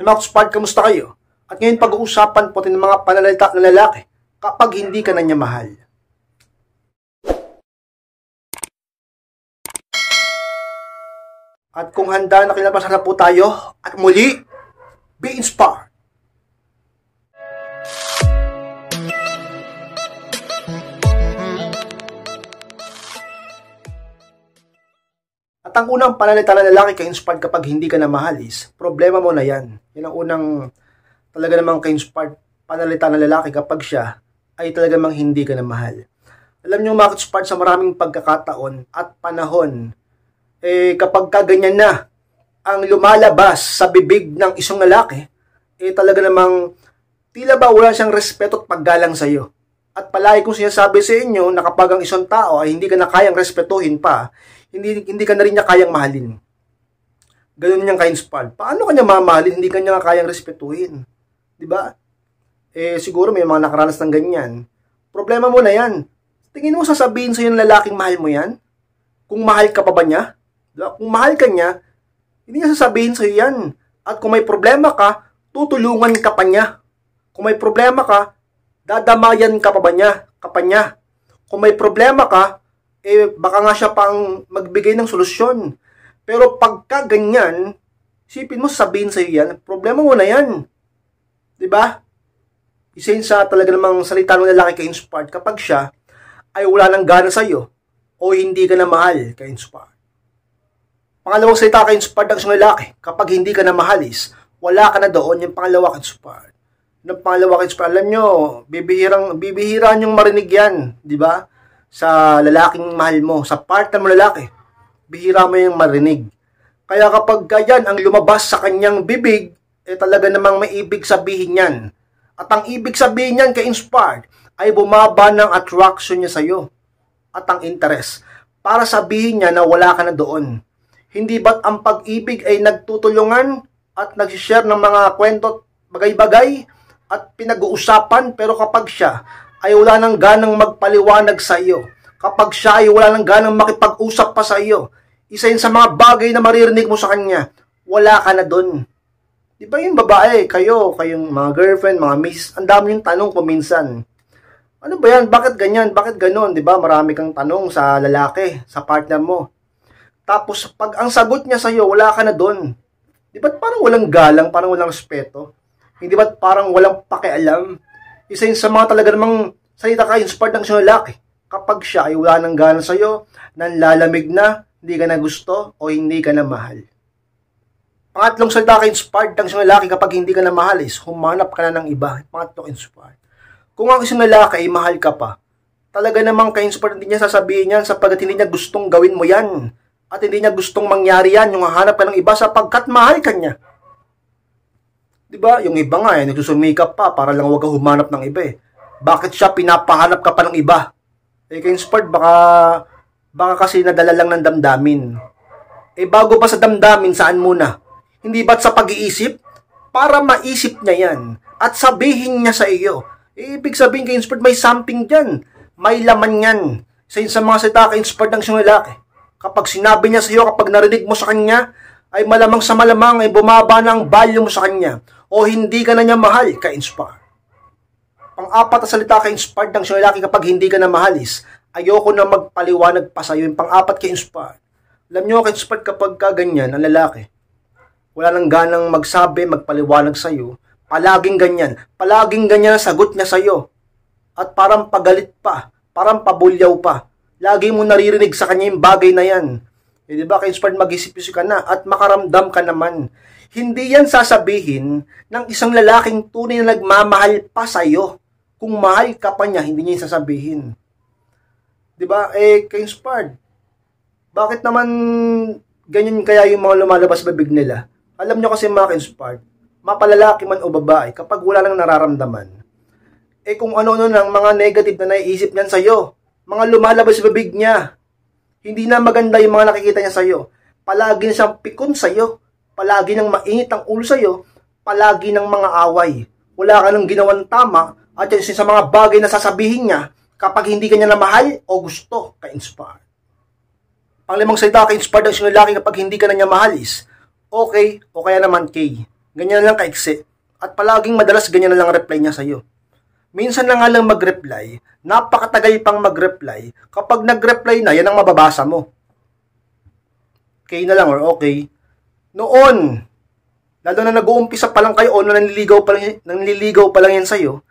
Mga ka-spark, kamusta kayo? At ngayon pag-uusapan po ng mga pananalita ng lalaki kapag hindi ka na niya mahal. At kung handa na kinapasara po tayo, at muli, be inspired. At ang unang pananalita ng lalaki ka-inspired kapag hindi ka na mahal is, problema mo na yan. Yan ang unang talaga namang ka-inspired pananalita ng lalaki kapag siya ay talaga namang hindi ka na mahal. Alam niyo mga ka-inspired, sa maraming pagkakataon at panahon, kapag kaganyan na ang lumalabas sa bibig ng isang lalaki, talaga namang tila ba wala siyang respeto at paggalang sa iyo. At palagi kong sinasabi sa inyo na kapag ang isang tao ay hindi ka na kayang respetuhin pa, hindi ka na rin niya kayang mahalin. Ganun niyang ka-inspired. Paano kanya mamahalin? Hindi ka niya kayang respetuhin. Diba? Siguro may mga nakaranas ng ganyan. Problema mo na yan. Tingin mo sasabihin sa iyo ng lalaking mahal mo yan? Kung mahal ka pa ba niya? Diba? Kung mahal ka niya, hindi niya sasabihin sa iyo yan. At kung may problema ka, tutulungan ka pa niya. Kung may problema ka, dadamayan ka pa ba niya? Kung may problema ka, baka nga siya pang magbigay ng solusyon. Pero pagka ganyan, isipin mo sabihin sa iyo yan, problema mo na yan. Diba? Isa yun sa talaga namang salita ng lalaki ka-inspired kapag siya ay wala nang gana sa iyo o hindi ka na mahal ka-inspired. Pangalawang salita ka-inspired ng isang lalaki kapag hindi ka na mahal is, wala ka na doon. Yung pangalawa ka-inspired. Yung pangalawa ka-inspired, alam nyo, bibihira niyong marinig yan. Diba? Sa lalaking mahal mo, sa partner mo lalaki, bihira mo yung marinig. Kaya kapag yan ang lumabas sa kanyang bibig, talaga namang may ibig sabihin yan. At ang ibig sabihin yan ka-inspired ay bumaba ng attraction niya sa iyo at ang interest para sabihin niya na wala ka na doon. Hindi ba't ang pag-ibig ay nagtutulungan at nagsishare ng mga kwento, bagay-bagay at pinag-uusapan, pero kapag siya ay wala nang ganang magpaliwanag sa iyo, kapag siya ay wala nang ganang makipag-usap pa sa iyo, isa yun sa mga bagay na maririnig mo sa kanya, wala ka na doon. Di ba yung babae, kayong mga girlfriend, mga miss, ang dami yung tanong ko minsan. Ano ba yan? Bakit ganyan? Bakit ganon? Di ba? Marami kang tanong sa lalaki, sa partner mo. Tapos pag ang sagot niya sa iyo, wala ka na doon. Di ba parang walang galang, parang walang respeto? Hindi ba parang walang pakialam? Isa yun sa mga talaga namang salita ka-inspired ng isang lalaki. Kapag siya ay wala nang gana sa iyo, nanlalamig na, hindi ka na gusto, o hindi ka na mahal. Pangatlong salita ka-inspired ng isang lalaki kapag hindi ka na mahal is, humanap ka na ng iba. Pangatlong inspired. Kung ang isang lalaki ay mahal ka pa, talaga namang ka-inspired, hindi niya sasabihin yan sapagkat hindi niya gustong gawin mo yan. At hindi niya gustong mangyari yan, yung hahanap ka ng iba sapagkat mahal ka niya. Diba? Yung iba nga, nagsusumikap pa para lang huwag ka humanap ng iba. Bakit siya pinapahanap ka pa ng iba? Ka-inspired, baka kasi nadala lang ng damdamin. Bago pa sa damdamin, saan muna? Hindi ba't sa pag-iisip? Para maisip niya yan. At sabihin niya sa iyo. Ibig sabihin ka-inspired, may something dyan. May laman yan. Sa mga salita ka-inspired ng isang lalaki. Kapag sinabi niya sa iyo, kapag narinig mo sa kanya, ay malamang sa malamang ay bumaba ng value mo sa kanya. O hindi ka na niya mahal, ka-inspired. Pang-apat na salita ka-inspired ng isang lalaki kapag hindi ka na mahal is, ayoko na magpaliwanag pa sa iyo. Yung pang-apat ka-inspired. Alam nyo, ka-inspired kapag kaganyan, ang lalaki, wala nang ganang magsabi, magpaliwanag sa iyo, palaging ganyan ang sagot niya sa iyo. At parang pagalit pa, parang pabulyaw pa. Lagi mo naririnig sa kanya yung bagay na yan. Diba, ka-inspired, mag-isip-isip ka na at makaramdam ka naman. Hindi yan sasabihin ng isang lalaking tunay na nagmamahal pa sa iyo. Kung mahal ka pa niya, hindi niya yung sasabihin. Diba, ka-inspired, bakit naman ganyan kaya yung mga lumalabas sa bibig nila? Alam nyo kasi mga ka-inspired, mapalalaki man o babae, kapag wala nang nararamdaman, kung ano-ano ng mga negative na naiisip niyan sa'yo, mga lumalabas sa bibig niya, hindi na maganda yung mga nakikita niya sa'yo. Palagi na siyang pikon sa'yo, palagi nang mainit ang ulo sa'yo, palagi ng mga away. Wala ka nang ginawang tama, at yan sa mga bagay na sasabihin niya, kapag hindi ka niya na mahal o gusto, ka-inspired. Ang limang salita ka-inspired ng isang lalaki kapag hindi ka na niya mahal is, okay o kaya naman K. Ganyan lang kaiksi. At palaging madalas ganyan na lang reply niya sa'yo. Minsan na nga lang mag-reply, napakatagal pang mag-reply. Kapag nag-reply na, yan ang mababasa mo. Okay na lang or okay. Noon, lalo na nag-uumpisa pa lang kayo o nanliligaw pa lang yan sa'yo,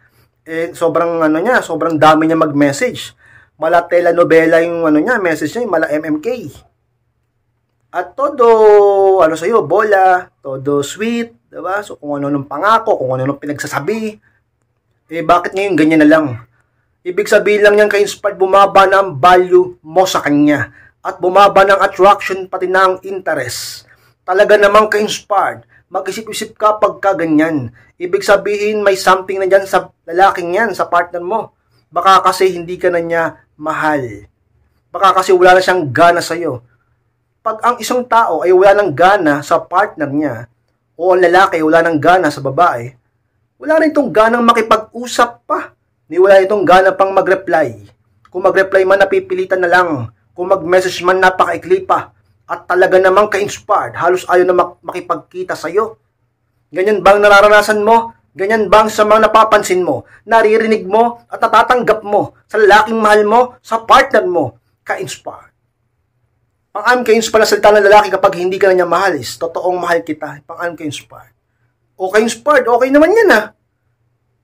sobrang sobrang dami niya mag-message. Mala telenovela yung message niya, mala MMK. At todo, sa'yo, bola, todo sweet, diba? So, kung ano nung pangako, kung ano nung pinagsasabi, bakit ngayon ganyan na lang? Ibig sabihin lang niyan ka-inspired, bumaba ng value mo sa kanya. At bumaba ng attraction, pati ng interest. Talaga namang ka-inspired. Mag-isip-isip ka pagka ganyan. Ibig sabihin, may something na dyan sa lalaking yan, sa partner mo. Baka kasi hindi ka na niya mahal. Baka kasi wala na siyang gana sa'yo. Pag ang isang tao ay wala ng gana sa partner niya, o ang lalaki wala ng gana sa babae, wala rin itong ganang makipag-usap pa. Wala itong gana pang mag-reply. Kung mag-reply man, napipilitan na lang. Kung mag-message man, napakaikli pa. At talaga namang ka-inspired, halos ayaw na makipagkita sa'yo. Ganyan bang nararanasan mo? Ganyan bang sa mga napapansin mo, naririnig mo at natatanggap mo sa lalaking mahal mo, sa partner mo, ka-inspired? Pang-am ka-inspired na salita ng lalaki kapag hindi ka na niya mahal is, totoong mahal kita. Pang-am ka-inspired. O ka-inspired, okay naman yan ah.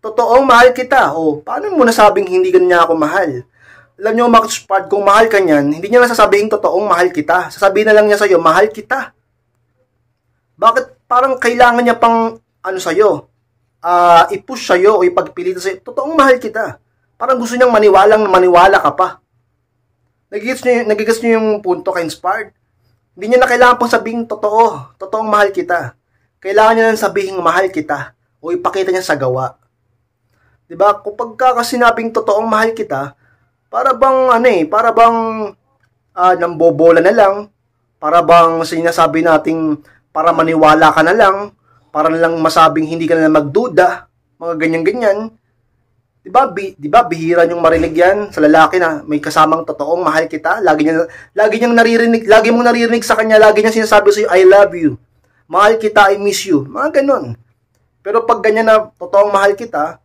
Totoong mahal kita. O, paano mo nasabing hindi ka niya ako mahal? Alam niyo, ka-inspired, kung mahal ka niyan, hindi niya nasasabihin totoong mahal kita. Sasabihin na lang niya sa'yo, mahal kita. Bakit parang kailangan niya pang, sa'yo? I-push sa'yo o ipagpilitan sa'yo, totoong mahal kita. Parang gusto niyang maniwala ka pa. Nagigets niyo yung punto, ka-inspired? Hindi niya na kailangan pang sabihin totoong mahal kita. Kailangan niya lang sabihin mahal kita o ipakita niya sa gawa. 'Di ba? Kapag kasi sinabing totoong mahal kita, para bang nambobola na lang, para bang sinasabi nating para maniwala ka na lang, para na lang masabing hindi ka na magduda, mga ganyan-ganyan. 'Di ba bihira yung marinig yan sa lalaki na may kasamang totoong mahal kita, lagi mong naririnig sa kanya, lagi niya sinasabi sa iyo I love you. Mahal kita, I miss you. Mga ganun. Pero pag ganyan na totoong mahal kita,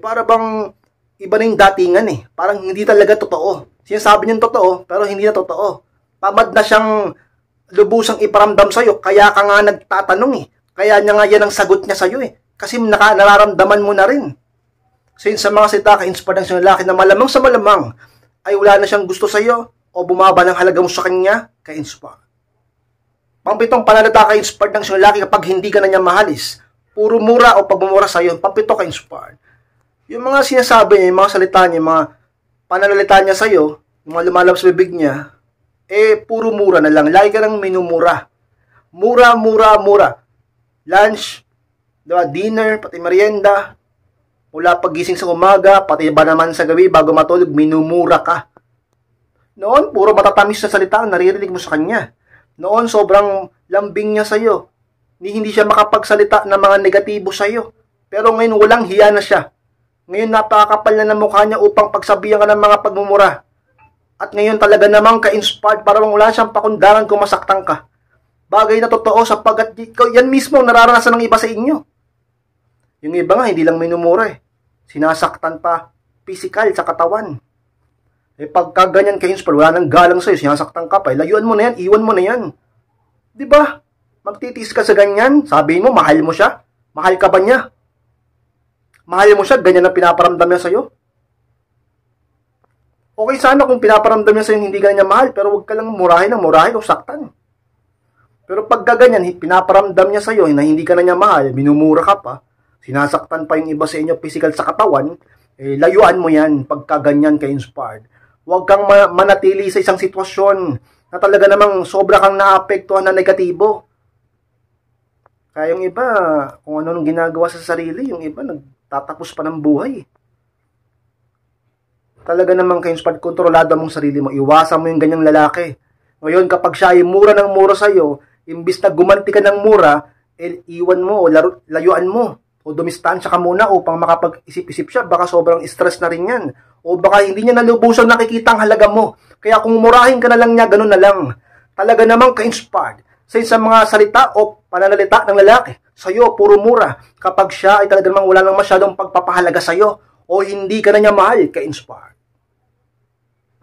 para bang iba na yung datingan eh. Parang hindi talaga totoo. Sinasabi niya totoo, pero hindi na totoo. Tamad na siyang lubusang iparamdam sa'yo. Kaya ka nga nagtatanong eh. Kaya niya nga yan ang sagot niya sa'yo eh. Kasi nararamdaman mo na rin. Since sa mga sita ka-inspired ng isang lalaki na malamang sa malamang ay wala na siyang gusto sa'yo o bumaba ng halaga mo sa kanya, ka-inspired. Pampitong panalita ka-inspired ng isang lalaki kapag hindi ka na niya mahalis. Puro mura o pagmumura sa'yo, pampito ka-inspired. Yung mga sinasabi niya, yung mga salita niya, yung mga pananalita niya sa'yo, yung mga lumalabas sa bibig niya, puro mura na lang. Lagi ka nang minumura. Mura. Lunch, diba, dinner, pati merienda, mula pagising sa umaga, pati ba naman sa gabi, bago matulog, minumura ka. Noon, puro matatamis na salita ang naririnig mo sa kanya. Noon, sobrang lambing niya sa'yo. Hindi siya makapagsalita ng mga negatibo sa'yo. Pero ngayon, walang hiya na siya. Ngayon, napakakapal na ng mukha niya upang pagsabihan ka ng mga pagmumura. At ngayon, talaga namang ka-inspired para wala siyang pakundangan kung masaktan ka. Bagay na totoo sapagkat yan mismo nararanasan ng iba sa inyo. Yung iba nga, hindi lang minumura eh. Sinasaktan pa, physical, sa katawan. Pagka ganyan ka-inspired, wala nang galang sa'yo, sinasaktan ka pa, layuan mo na yan, iwan mo na yan. Diba? Magtitiis ka sa ganyan, sabihin mo, mahal mo siya. Mahal ka ba niya? Mahal mo siya, ganyan na pinaparamdam niya sa'yo. Okay sana kung pinaparamdam niya sa'yo hindi ganyan mahal, pero huwag ka lang murahin o saktan. Pero pag ganyan, pinaparamdam niya sa'yo na hindi ka na niya mahal, minumura ka pa, sinasaktan pa yung iba sa inyo physical sa katawan, layuan mo yan pagka ganyan ka-inspired. Huwag kang manatili sa isang sitwasyon na talaga namang sobra kang naapektuhan na negatibo. Kaya yung iba, kung ano nung ginagawa sa sarili, yung iba nagtatapos pa ng buhay. Talaga namang ka-inspired, kontrolado mong sarili mo. Iwasan mo yung ganyang lalaki. Ngayon, kapag siya ay mura ng mura sa'yo, imbis na gumanti ka ng mura, iwan mo o layuan mo. O dumistansya ka muna upang makapag-isip-isip siya. Baka sobrang stress na rin yan. O baka hindi niya nalubusang nakikita ang halaga mo. Kaya kung murahin ka na lang niya, ganun na lang. Talaga namang ka-inspired. sa mga salita o pananalita ng lalaki. Sa'yo, puro mura. Kapag siya ay talaga namang wala nang masyadong pagpapahalaga sa'yo o hindi ka na niya mahal, ka-inspired.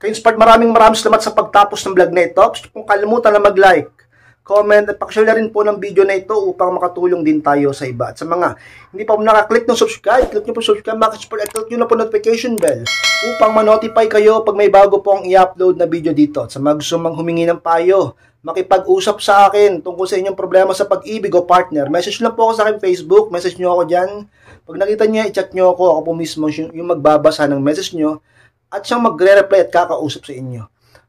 Ka-inspired, maraming salamat sa pagtapos ng vlog na ito. Kung kalimutan na mag-like, comment, at pakishare na rin po ng video na ito upang makatulong din tayo sa iba. At sa mga hindi pa po nakaklik ng subscribe, click nyo po subscribe, makasupport, at click nyo na po notification bell upang ma-notify kayo pag may bago po ang i-upload na video dito. At sa mga gusto mang humingi ng payo, makipag-usap sa akin tungkol sa inyong problema sa pag-ibig o partner, message lang po ako sa akin Facebook, message nyo ako dyan. Pag nakita nyo, i-chat nyo ako po mismo yung magbabasa ng message nyo at siyang magre-reply at kakausap sa inyo.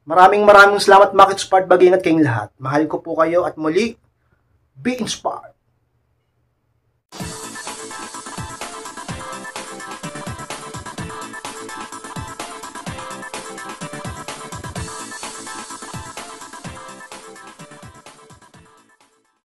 Maraming salamat, Makit Inspired. Mag-ingat kayong lahat. Mahal ko po kayo at muli, be inspired.